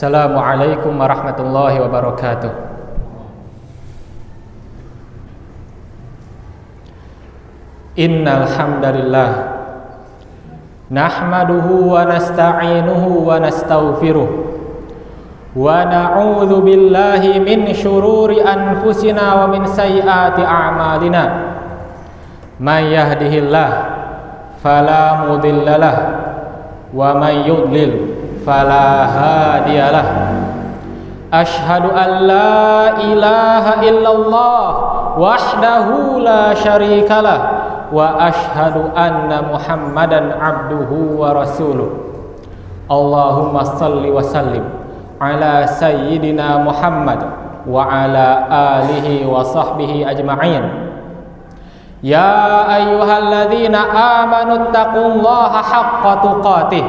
Assalamualaikum warahmatullahi wabarakatuh. Innal hamdalillah nahmaduhu wa nasta'inuhu wa nastaghfiruh wa na'udzu billahi min syururi anfusina wa min sayyiati a'malina. May yahdihillah fala mudhillalah wa may yudlil fala hadiyalah. Asyhadu an la ilaha illallah wahdahu la syarikalah wa asyhadu anna Muhammadan abduhu wa rasuluh. Allahumma salli wa sallim ala sayyidina Muhammad wa ala alihi wa sahbihi ajma'in. Ya ayyuhalladzina amanu taqullaha haqqa tuqatih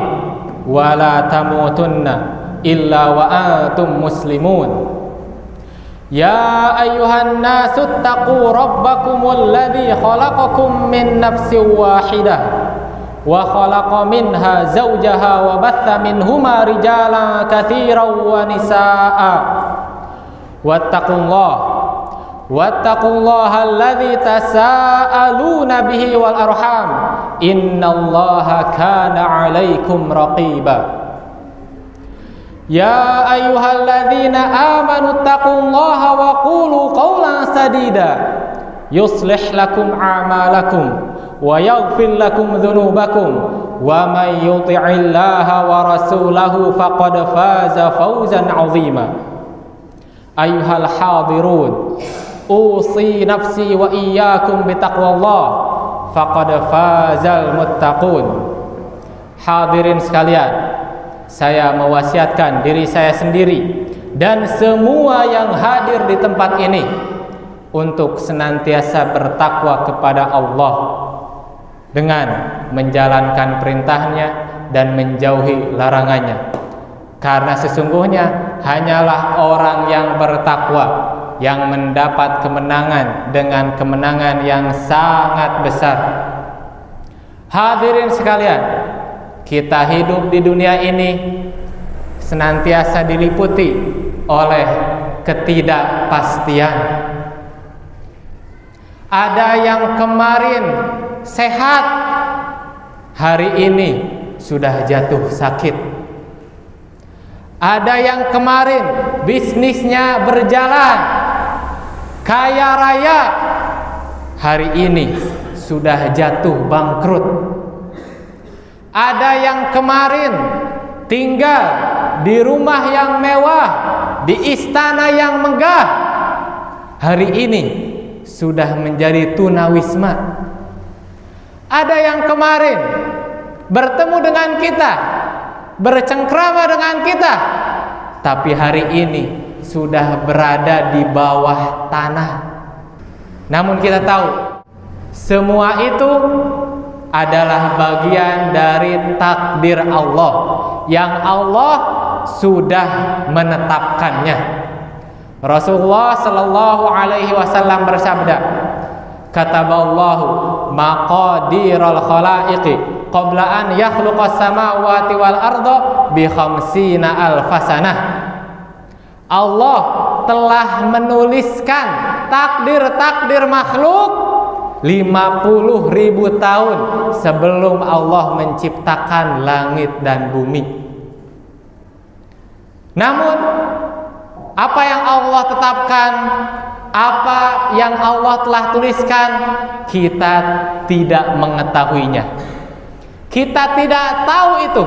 wa la tamutunna illa wa antum muslimun. Ya ayyuhan nasu taqu rabbakumul ladzi khalaqakum min nafsin wahidah wa khalaqa minha zawjaha wa batha minhuma rijalan katsiran wa nisaa'a. Wattaqullaha alladzi tasaaluna bihi wal arham innallaha kana 'alaikum raqiba. Ya ayyuhalladzina amanu taqullaha wa qulu qawlan sadida yuslih lakum a'malakum wa yaghfir lakum dhunubakum wa may yuti'illaha wa rasulahu faqad faza fawzan 'azima. Ayyuhal hadirun usi nafsi wa iyyakum bitaqwallah faqad fazal muttaqun. Hadirin sekalian, saya mewasiatkan diri saya sendiri dan semua yang hadir di tempat ini untuk senantiasa bertakwa kepada Allah dengan menjalankan perintahnya dan menjauhi larangannya. Karena sesungguhnya hanyalah orang yang bertakwa yang mendapat kemenangan dengan kemenangan yang sangat besar. Hadirin sekalian, kita hidup di dunia ini senantiasa diliputi oleh ketidakpastian. Ada yang kemarin sehat, hari ini sudah jatuh sakit. Ada yang kemarin bisnisnya berjalan kaya raya, hari ini sudah jatuh bangkrut. Ada yang kemarin tinggal di rumah yang mewah, di istana yang megah, hari ini sudah menjadi tunawisma. Ada yang kemarin bertemu dengan kita, bercengkrama dengan kita, tapi hari ini sudah berada di bawah tanah. Namun kita tahu semua itu adalah bagian dari takdir Allah yang Allah sudah menetapkannya. Rasulullah sallallahu alaihi wasallam bersabda, kataballahu maqadiral khalaiqi qabla an yakhluqas samawati wal arda bi khamsina alfasanah. Allah telah menuliskan takdir-takdir makhluk 50.000 tahun sebelum Allah menciptakan langit dan bumi. Namun apa yang Allah tetapkan, apa yang Allah telah tuliskan, kita tidak mengetahuinya. Kita tidak tahu itu.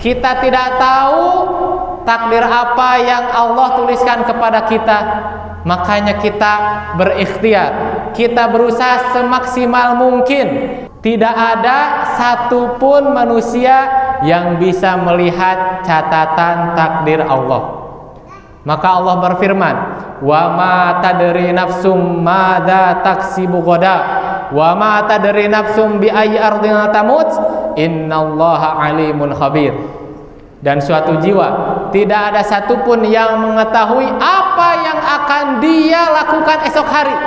Kita tidak tahu takdir apa yang Allah tuliskan kepada kita. Makanya kita berikhtiar, kita berusaha semaksimal mungkin. Tidak ada satupun manusia yang bisa melihat catatan takdir Allah. Maka Allah berfirman, wa ma tadri nafsum madza taksibu ghadan wa ma tadri nafsum bi ayyi ardin tamut innallaha alimun khabir. Dan suatu jiwa tidak ada satupun yang mengetahui apa yang akan dia lakukan esok hari.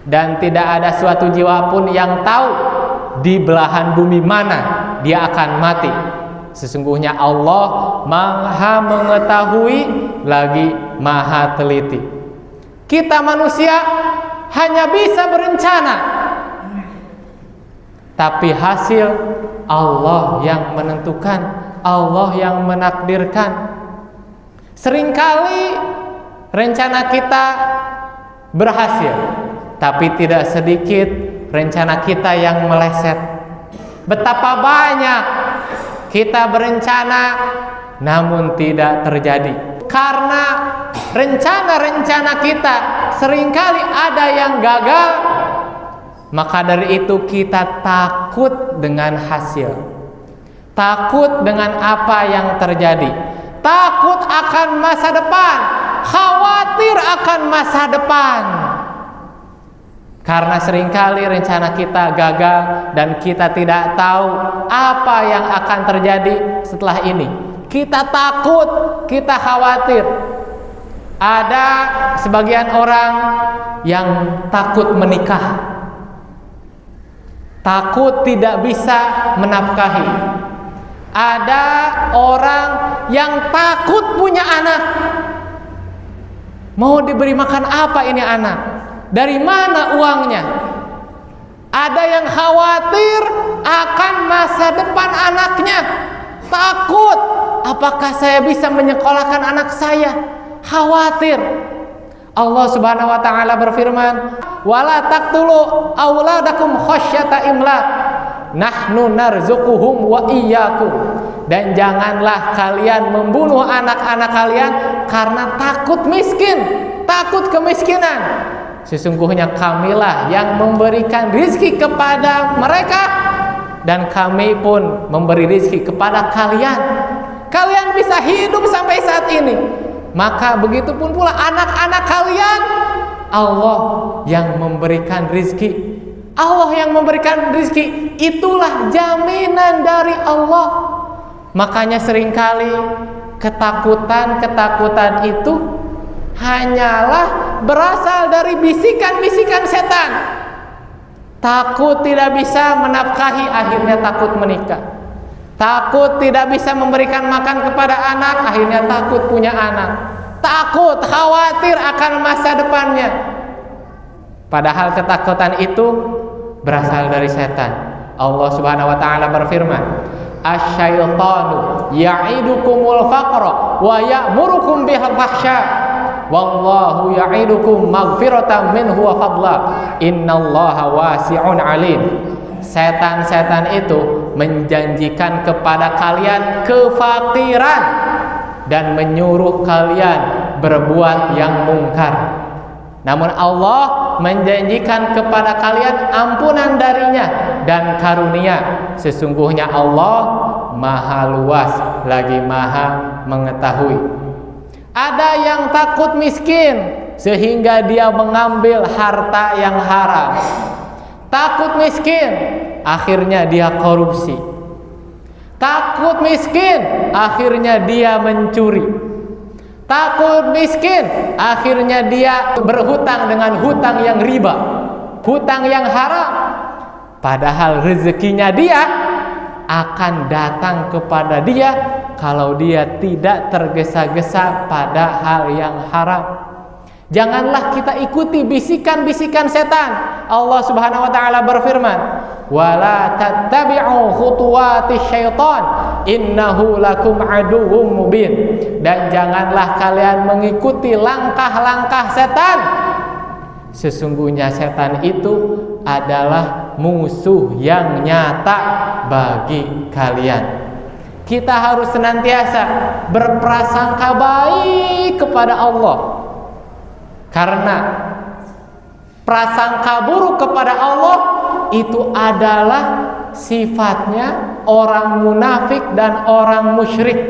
Dan tidak ada suatu jiwa pun yang tahu di belahan bumi mana dia akan mati. Sesungguhnya Allah Maha mengetahui lagi Maha teliti. Kita manusia hanya bisa berencana, tapi hasil Allah yang menentukan, Allah yang menakdirkan. Seringkali rencana kita berhasil, tapi tidak sedikit rencana kita yang meleset. Betapa banyak kita berencana namun tidak terjadi, karena rencana-rencana kita seringkali ada yang gagal. Maka dari itu kita takut dengan hasil, takut dengan apa yang terjadi, takut akan masa depan, khawatir akan masa depan. Karena seringkali rencana kita gagal dan kita tidak tahu apa yang akan terjadi setelah ini. Kita takut, kita khawatir. Ada sebagian orang yang takut menikah, takut tidak bisa menafkahi. Ada orang yang takut punya anak. Mau diberi makan apa ini anak? Dari mana uangnya? Ada yang khawatir akan masa depan anaknya. Takut, apakah saya bisa menyekolahkan anak saya? Khawatir. Allah Subhanahu wa taala berfirman, "Wala taqtulu auladakum khasyata imlaq. Nahnu narzuquhum wa iyyakum." Dan janganlah kalian membunuh anak-anak kalian karena takut miskin, takut kemiskinan. Sesungguhnya kamilah yang memberikan rizki kepada mereka, dan kami pun memberi rizki kepada kalian. Kalian bisa hidup sampai saat ini, maka begitu pun pula anak-anak kalian. Allah yang memberikan rizki, Allah yang memberikan rizki, itulah jaminan dari Allah. Makanya seringkali ketakutan-ketakutan itu hanyalah berasal dari bisikan-bisikan setan. Takut tidak bisa menafkahi, akhirnya takut menikah. Takut tidak bisa memberikan makan kepada anak, akhirnya takut punya anak. Takut, khawatir akan masa depannya. Padahal ketakutan itu berasal dari setan. Allah Subhanahu wa taala berfirman, "Asy-syaitanu ya'idukumul faqra wa ya'murukum bil fahsya. Wallahu ya'idukum maghfiratan minhu wa fadla. Innallaha wasi'un alim." Setan-setan itu menjanjikan kepada kalian kefakiran dan menyuruh kalian berbuat yang mungkar. Namun Allah menjanjikan kepada kalian ampunan darinya dan karunia. Sesungguhnya Allah Maha luas lagi Maha mengetahui. Ada yang takut miskin sehingga dia mengambil harta yang haram. Takut miskin, akhirnya dia korupsi. Takut miskin, akhirnya dia mencuri. Takut miskin, akhirnya dia berhutang dengan hutang yang riba, hutang yang haram. Padahal rezekinya dia akan datang kepada dia kalau dia tidak tergesa-gesa pada hal yang haram. Janganlah kita ikuti bisikan-bisikan setan. Allah Subhanahu wa taala berfirman, "Wala tattabi'u khutuwatis syaitan, innahu lakum aduwwum mubin." Dan janganlah kalian mengikuti langkah-langkah setan. Sesungguhnya setan itu adalah musuh yang nyata bagi kalian. Kita harus senantiasa berprasangka baik kepada Allah. Karena prasangka buruk kepada Allah itu adalah sifatnya orang munafik dan orang musyrik.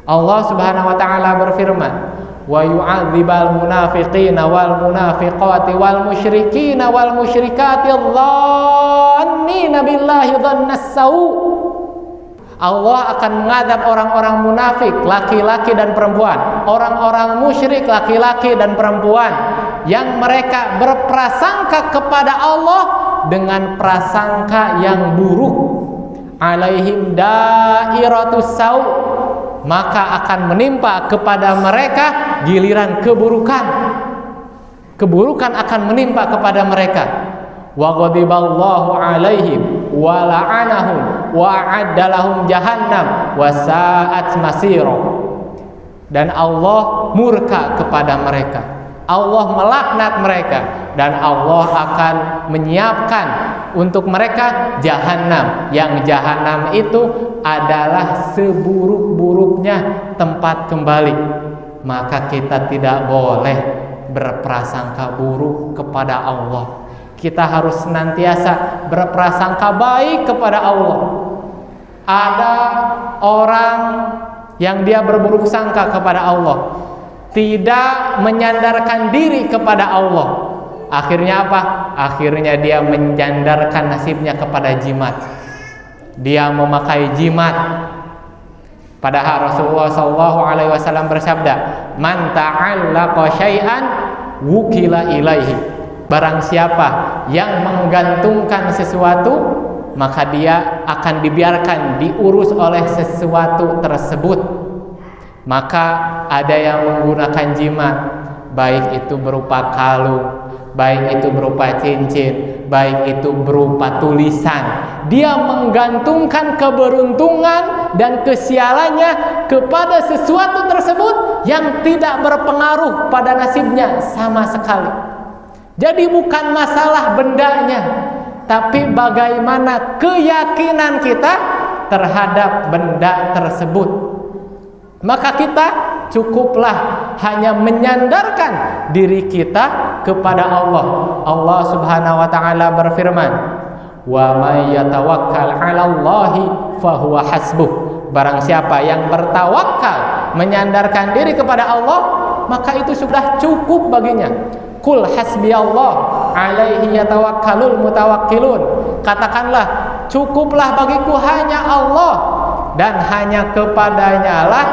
Allah Subhanahu wa taala berfirman, "Wa yu'adzibal munafiqina wal munafiqati wal musyrikina wal musyrikati dhannina billahi dhannas sau." Allah akan mengadab orang-orang munafik, laki-laki dan perempuan, orang-orang musyrik, laki-laki dan perempuan, yang mereka berprasangka kepada Allah dengan prasangka yang buruk. alaihim dairatus sau, maka akan menimpa kepada mereka giliran keburukan. Keburukan akan menimpa kepada mereka. Wa ghadiballahu alaihim wa la'anahum wa a'adda lahum jahannam wa sa'at masira. Dan Allah murka kepada mereka, Allah melaknat mereka, dan Allah akan menyiapkan untuk mereka jahanam, yang jahanam itu adalah seburuk-buruknya tempat kembali. Maka kita tidak boleh berprasangka buruk kepada Allah. Kita harus senantiasa berprasangka baik kepada Allah. Ada orang yang dia berburuk sangka kepada Allah, tidak menyandarkan diri kepada Allah. Akhirnya apa? Akhirnya dia menyandarkan nasibnya kepada jimat. Dia memakai jimat. Padahal Rasulullah SAW bersabda, "Man ta'allaqa syai'an wukila ilaihi." Barang siapa yang menggantungkan sesuatu, maka dia akan dibiarkan diurus oleh sesuatu tersebut. Maka ada yang menggunakan jimat, baik itu berupa kalung, baik itu berupa cincin, baik itu berupa tulisan. Dia menggantungkan keberuntungan dan kesialannya kepada sesuatu tersebut yang tidak berpengaruh pada nasibnya sama sekali. Jadi bukan masalah bendanya, tapi bagaimana keyakinan kita terhadap benda tersebut. Maka kita cukuplah hanya menyandarkan diri kita kepada Allah. Allah Subhanahu wa taala berfirman, "Wa may yatawakkal 'alallahi fahuwa hasbuh." Barang siapa yang bertawakal, menyandarkan diri kepada Allah, maka itu sudah cukup baginya. Qul hasbiyallah alaihi yatawakkalul mutawakkilun. Katakanlah, cukuplah bagiku hanya Allah, dan hanya kepadanya lah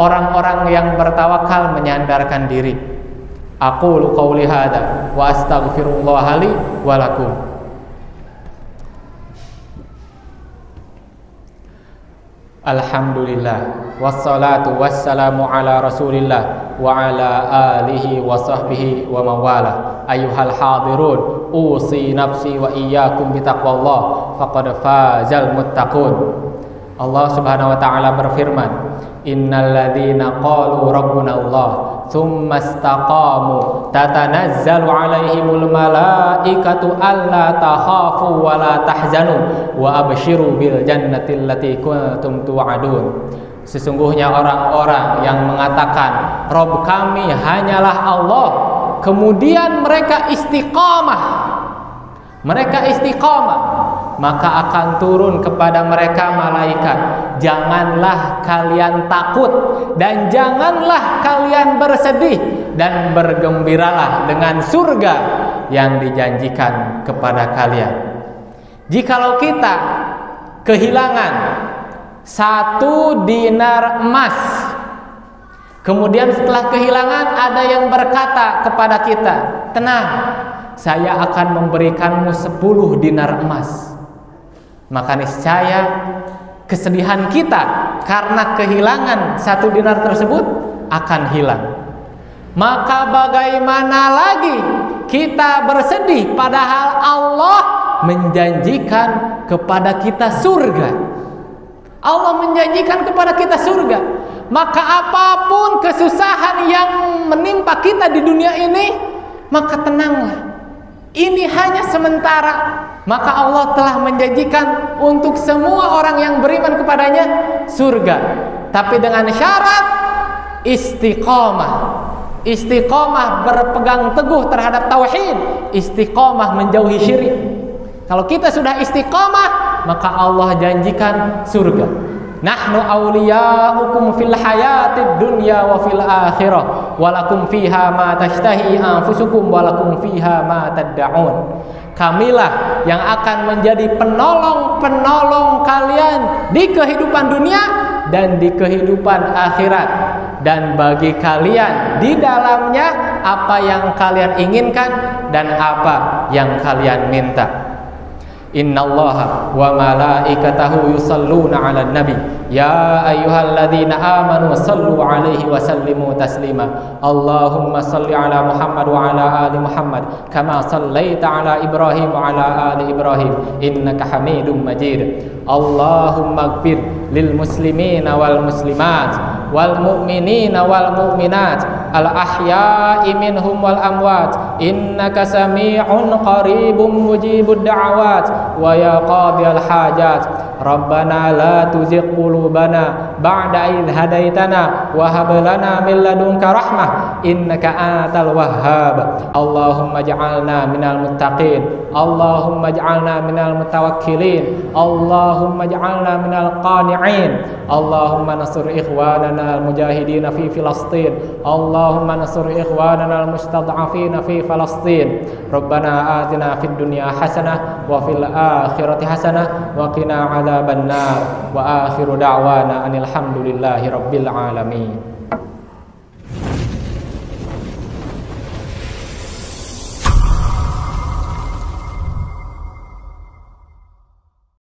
orang-orang yang bertawakal menyandarkan diri. Aqulu qauli hadza wa astaghfirullah li wa lakum. Alhamdulillah wassalatu wassalamu ala Rasulillah wa ala alihi wa sahbihi wa mawala. Ayyuhal hadirun, usi nafsi wa iyyakum bitaqwallah faqad fazal muttaqun. Allah Subhanahu wa taala berfirman, "Innal ladzina qalu rabbuna Allah tsumma istaqamu tatanazzalu 'alaihimul malaikatu alla takhafu wa la tahzanu wa abshiru bil jannati allati kuntum tu'adun." Sesungguhnya orang-orang yang mengatakan Rabb kami hanyalah Allah, kemudian mereka istiqamah, maka akan turun kepada mereka malaikat, "Janganlah kalian takut dan janganlah kalian bersedih, dan bergembiralah dengan surga yang dijanjikan kepada kalian." Jikalau kita kehilangan 1 dinar emas, kemudian setelah kehilangan ada yang berkata kepada kita, "Tenang, saya akan memberikanmu 10 dinar emas." Maka niscaya kesedihan kita karena kehilangan 1 dinar tersebut akan hilang. Maka bagaimana lagi kita bersedih padahal Allah menjanjikan kepada kita surga. Allah menjanjikan kepada kita surga. Maka apapun kesusahan yang menimpa kita di dunia ini, maka tenanglah, ini hanya sementara. Maka Allah telah menjanjikan untuk semua orang yang beriman kepadanya surga, tapi dengan syarat istiqomah. Istiqomah berpegang teguh terhadap tauhid, istiqomah menjauhi syirik. Kalau kita sudah istiqomah, maka Allah janjikan surga. Nahnu awliya'ukum fil hayatid dunya wa fil akhirah walakum fiha ma tashtahi anfusukum walakum fiha ma tad'un. Kamilah yang akan menjadi penolong-penolong kalian di kehidupan dunia dan di kehidupan akhirat, dan bagi kalian di dalamnya apa yang kalian inginkan dan apa yang kalian minta. Innallaha wa malaikatahu yusalluna 'alan nabi ya ayyuhalladzina amanu sallu 'alaihi wa sallimu taslima. Allahumma salli 'ala Muhammad wa 'ala ali Muhammad kama sallaita 'ala Ibrahim wa 'ala ali Ibrahim innaka Hamidum Majid. Allahumma ighfir lil muslimina wal muslimat wal mu'minina wal mu'minat al ahya'i minhum wal amwat innaka sami'un qaribun mujibud da'awat wa ya qadiyal hajat. Rabbana la tuzigh qulubana ba'da idh hadaitana wa hab lana min ladunka rahmah innaka antal wahhab. Allahumma ij'alna minal muttaqin, Allahumma ij'alna minal mutawakkilin, Allahumma ij'alna minal qani'in. Allahumma nasur ikhwanana al-mujahidin fi Filastin, Allahumma nasur ikhwanana al-mustad'afin fi Filastin. Rabbana atina fid dunya hasanah wa fil akhirati hasanah wa qina adzabannar. Wa akhiru da'wana anil hamdulillahi rabbil alamin.